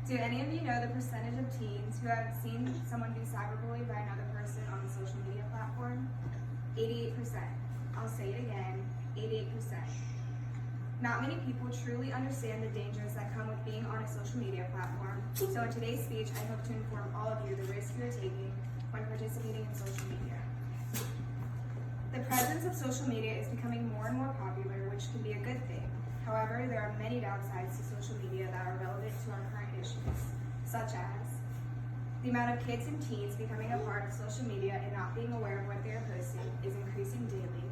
Do any of you know the percentage of teens who have seen someone be cyberbullied by another person on a social media platform? 88%. I'll say it again, 88%. Not many people truly understand the dangers that come with being on a social media platform, so in today's speech, I hope to inform all of you the risks you are taking when participating in social media. The presence of social media is becoming more and more popular, which can be a good thing. However, there are many downsides to social media that are relevant to our current issues, such as the amount of kids and teens becoming a part of social media and not being aware of what they are posting is increasing daily.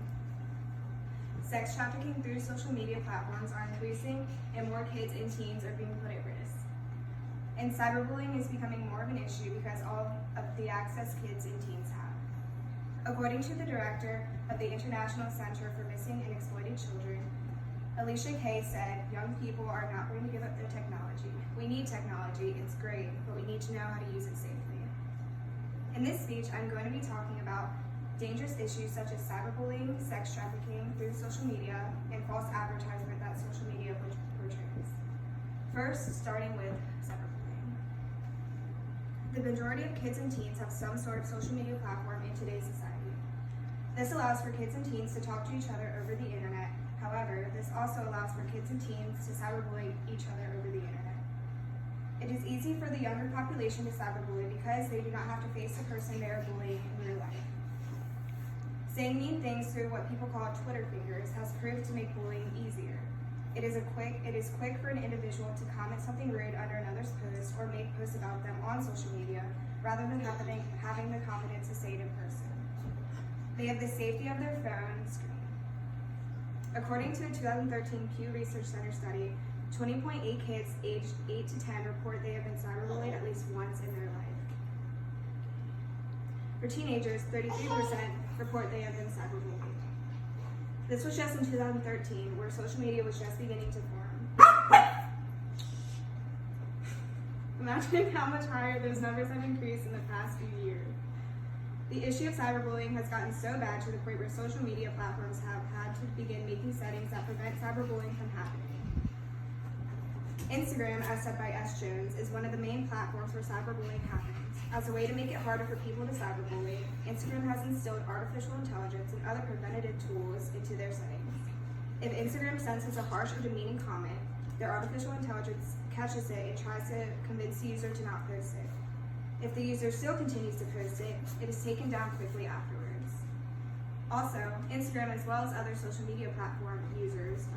Sex trafficking through social media platforms are increasing, and more kids and teens are being put at risk. And cyberbullying is becoming more of an issue because all of the access kids and teens have. According to the director of the International Center for Missing and Exploited Children, Alicia Kay said, "Young people are not going to give up their technology. We need technology, it's great, but we need to know how to use it safely." In this speech, I'm going to be talking about dangerous issues such as cyberbullying, sex trafficking through social media, and false advertisement that social media portrays. First, starting with cyberbullying. The majority of kids and teens have some sort of social media platform in today's society. This allows for kids and teens to talk to each other over the internet. However, this also allows for kids and teens to cyberbully each other over the internet. It is easy for the younger population to cyberbully because they do not have to face the person they are bullying in real life. Saying mean things through what people call Twitter fingers has proved to make bullying easier. It is quick for an individual to comment something rude under another's post or make posts about them on social media rather than having the confidence to say it in person. They have the safety of their phone screen. According to a 2013 Pew Research Center study, 20.8 kids aged 8 to 10 report they have been cyberbullied at least once in their life. For teenagers, 33% report they have been cyberbullied. This was just in 2013, where social media was just beginning to form. Imagine how much higher those numbers have increased in the past few years. The issue of cyberbullying has gotten so bad to the point where social media platforms have had to begin making settings that prevent cyberbullying from happening. Instagram, as said by S. Jones, is one of the main platforms where cyberbullying happens. As a way to make it harder for people to cyberbully, Instagram has instilled artificial intelligence and other preventative tools into their settings. If Instagram senses a harsh or demeaning comment, their artificial intelligence catches it and tries to convince the user to not post it. If the user still continues to post it, it is taken down quickly afterwards. Also, Instagram, as well as other social media platform users,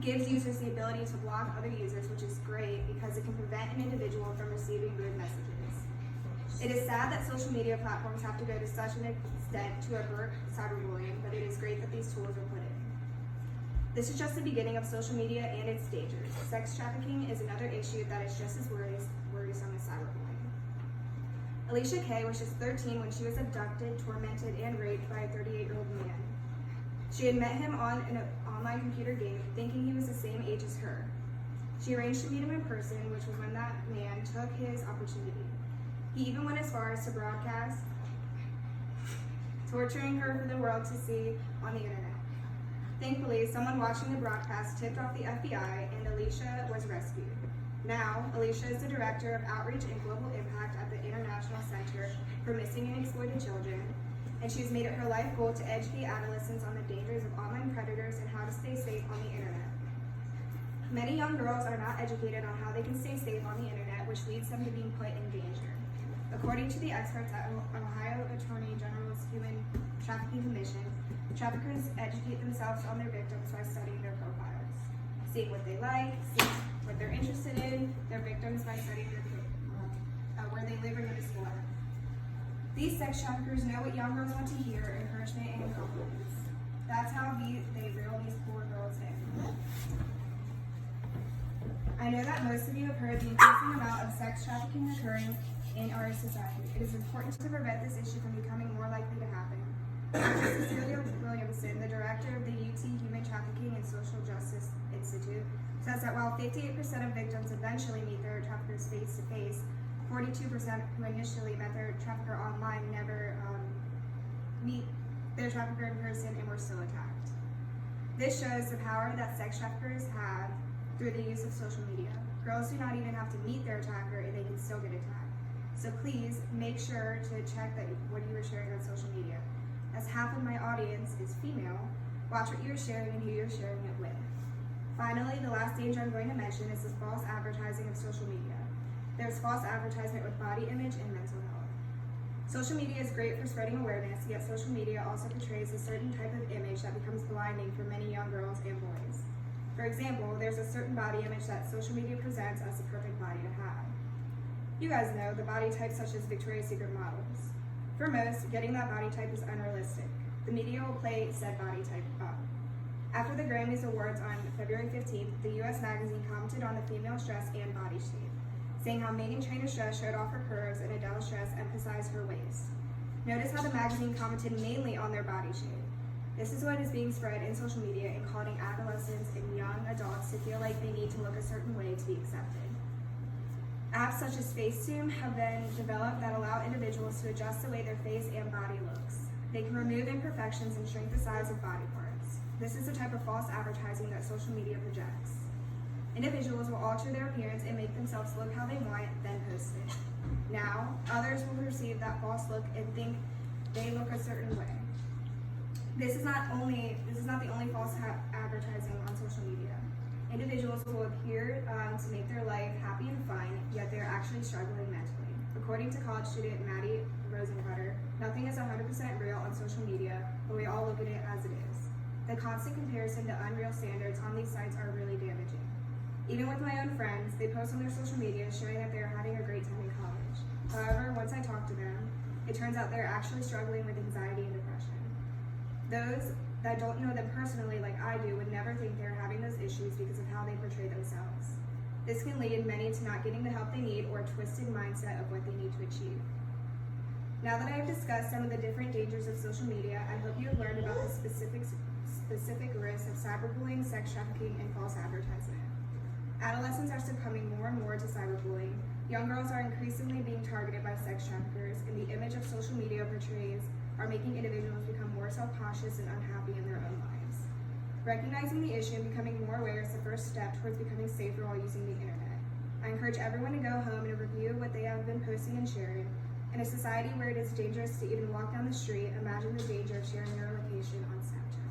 gives users the ability to block other users, which is great because it can prevent an individual from receiving rude messages. It is sad that social media platforms have to go to such an extent to avert cyberbullying, but it is great that these tools are put in. This is just the beginning of social media and its dangers. Sex trafficking is another issue that is just as worrisome as cyberbullying. Alicia Kay was just 13 when she was abducted, tormented, and raped by a 38-year-old man. She had met him on an online computer game, thinking he was the same age as her. She arranged to meet him in person, which was when that man took his opportunity. He even went as far as to broadcast, torturing her for the world to see on the internet. Thankfully, someone watching the broadcast tipped off the FBI, and Alicia was rescued. Now, Alicia is the Director of Outreach and Global Impact at the International Center for Missing and Exploited Children, and she's made it her life goal to educate adolescents on the dangers of online predators and how to stay safe on the internet. Many young girls are not educated on how they can stay safe on the internet, which leads them to being put in danger. According to the experts at Ohio Attorney General's Human Trafficking Commission, traffickers educate themselves on their victims by studying their profiles, seeing what they like, seeing what they're interested in, their victims by studying where they live or go to school. These sex traffickers know what young girls want to hear: encouragement and compliments. That's how they reel these poor girls in. I know that most of you have heard the increasing amount of sex trafficking occurring in our society. It is important to prevent this issue from becoming more likely to happen. Dr. Cecilia Williamson, the director of the UT Human Trafficking and Social Justice Institute, says that while 58% of victims eventually meet their traffickers face-to-face, 42% who initially met their trafficker online never meet their trafficker in person and were still attacked. This shows the power that sex traffickers have through the use of social media. Girls do not even have to meet their attacker and they can still get attacked. So please make sure to check that what you are sharing on social media. As half of my audience is female, watch what you're sharing and who you're sharing it with. Finally, the last danger I'm going to mention is this false advertising of social media. There's false advertisement with body image and mental health. Social media is great for spreading awareness, yet social media also portrays a certain type of image that becomes blinding for many young girls and boys. For example, there's a certain body image that social media presents as the perfect body to have. You guys know the body types such as Victoria's Secret models. For most, getting that body type is unrealistic. The media will play said body type up. After the Grammys Awards on February 15th, the US magazine commented on the female's dress and body shape, saying how Meghan Trainor's dress showed off her curves and Adele's dress emphasized her waist. Notice how the magazine commented mainly on their body shape. This is what is being spread in social media and causing adolescents and young adults to feel like they need to look a certain way to be accepted. Apps such as Facetune have been developed that allow individuals to adjust the way their face and body looks. They can remove imperfections and shrink the size of body parts. This is the type of false advertising that social media projects. Individuals will alter their appearance and make themselves look how they want, then post it. Now, others will perceive that false look and think they look a certain way. This is not the only false advertising on social media. Individuals will appear to make their life happy and fun, yet they're actually struggling mentally. According to college student Maddie Rosencutter, nothing is 100% real on social media, but we all look at it as it is. The constant comparison to unreal standards on these sites are really damaging. Even with my own friends, they post on their social media showing that they're having a great time in college. However, once I talk to them, it turns out they're actually struggling with anxiety and depression. Those that don't know them personally like I do would never think they're having those issues because of how they portray themselves. This can lead many to not getting the help they need or a twisted mindset of what they need to achieve. Now that I have discussed some of the different dangers of social media, I hope you have learned about the specific risks of cyberbullying, sex trafficking, and false advertisement. Adolescents are succumbing more and more to cyberbullying. Young girls are increasingly being targeted by sex traffickers, and the image of social media portrays are making individuals become more self-conscious and unhappy in their own lives. Recognizing the issue and becoming more aware is the first step towards becoming safer while using the internet. I encourage everyone to go home and review what they have been posting and sharing. In a society where it is dangerous to even walk down the street, imagine the danger of sharing your location on Snapchat.